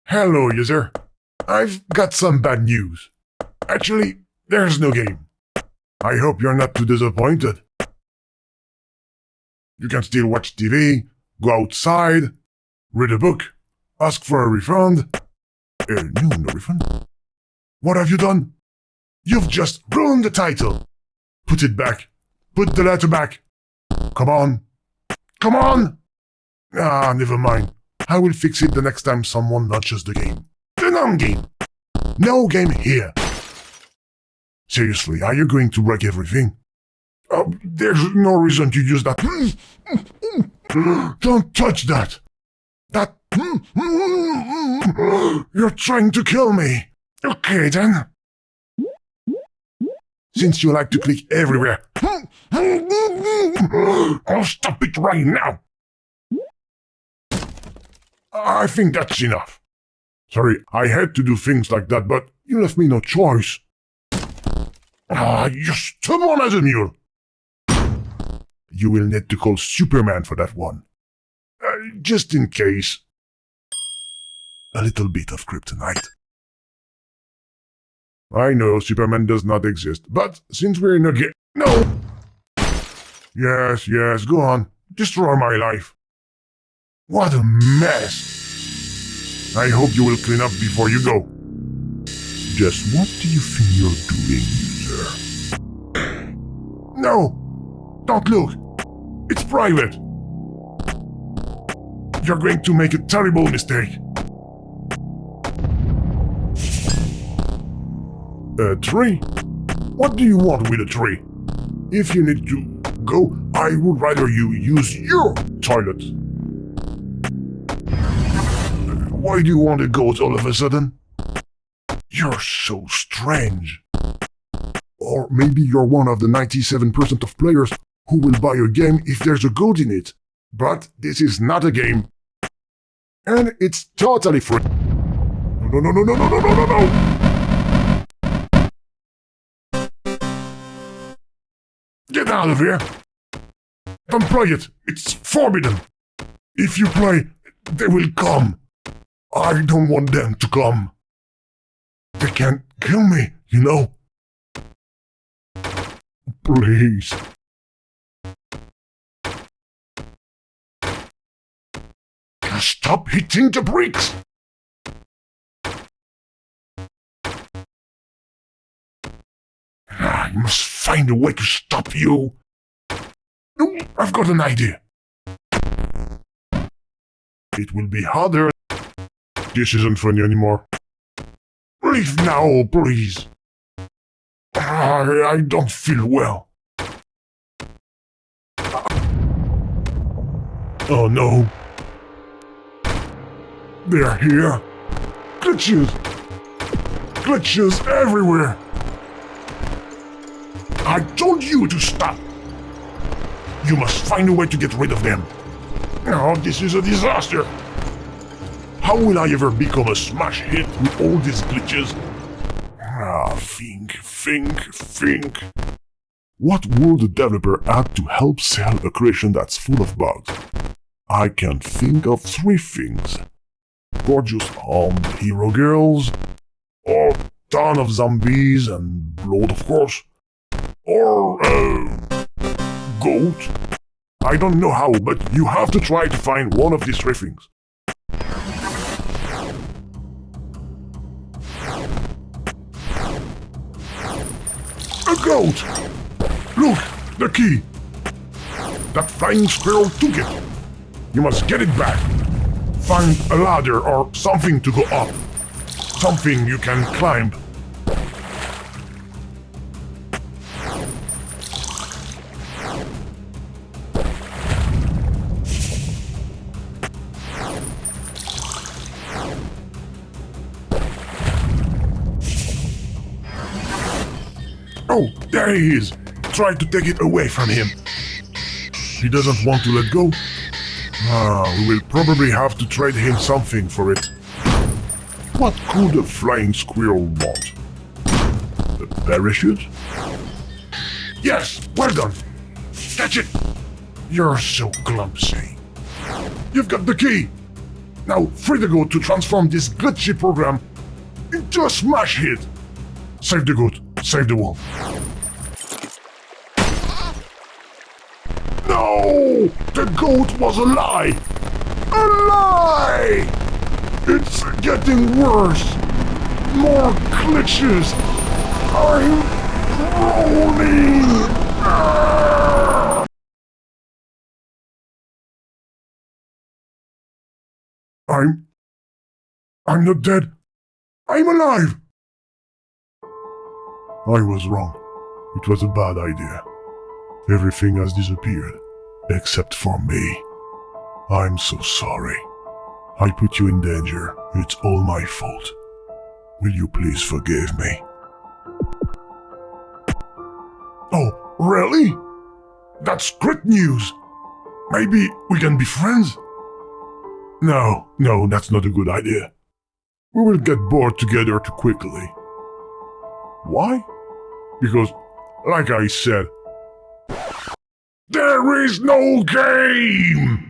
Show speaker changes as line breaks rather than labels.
Hello, user. I've got some bad news. Actually, there's no game. I hope you're not too disappointed. You can still watch TV, go outside, read a book, ask for a refund. No refund? What have you done? You've just ruined the title. Put it back. Put the letter back. Come on. Come on! Ah, never mind. I will fix it the next time someone launches the game. The non-game. No game here. Seriously, are you going to wreck everything? There's no reason to use that. Don't touch that. You're trying to kill me. Okay then. Since you like to click everywhere, I'll stop it right now. I think that's enough. Sorry, I had to do things like that, but you left me no choice. You're stubborn as a mule. You will need to call Superman for that one. Just in case. A little bit of kryptonite. I know Superman does not exist, but since we're in a game... No! Yes, go on. Destroy my life. What a mess! I hope you will clean up before you go. Just what do you think you're doing, user? No! Don't look! It's private! You're going to make a terrible mistake. A tree? What do you want with a tree? If you need to go, I would rather you use your toilet. Why do you want to go all of a sudden? You're so strange. Or maybe you're one of the 97% of players who will buy a game if there's a goat in it. But this is not a game. And it's totally free. No. Get out of here! Don't play it! It's forbidden! If you play, they will come. I don't want them to come. They can't kill me, you know? Please. Stop hitting the bricks! I must find a way to stop you. No, I've got an idea. It will be harder. This isn't funny anymore. Leave now, please. I don't feel well. Oh no. They're here. Glitches. Glitches everywhere. I told you to stop! You must find a way to get rid of them. Oh, this is a disaster! How will I ever become a smash hit with all these glitches? Think. What would the developer add to help sell a creation that's full of bugs? I can think of 3 things. Gorgeous armed hero girls, or ton of zombies and blood, of course. Or, goat? I don't know how, but you have to try to find one of these 3 things. A goat! Look, the key! That flying squirrel took it. You must get it back. Find a ladder or something to go up. Something you can climb. Oh, there he is! Try to take it away from him. He doesn't want to let go. We will probably have to trade him something for it. What could a flying squirrel want? A parachute? Yes, well done. Catch it. You're so clumsy. You've got the key. Now free the goat to transform this glitchy program into a smash hit. Save the goat. Save the wolf. No! The goat was a lie! A lie! It's getting worse! More glitches! I'm groaning! I'm not dead. I'm alive! I was wrong. It was a bad idea. Everything has disappeared, except for me. I'm so sorry. I put you in danger. It's all my fault. Will you please forgive me? Oh, really? That's great news! Maybe we can be friends? No, that's not a good idea. We will get bored together too quickly. Why? Because, like I said, there is no game!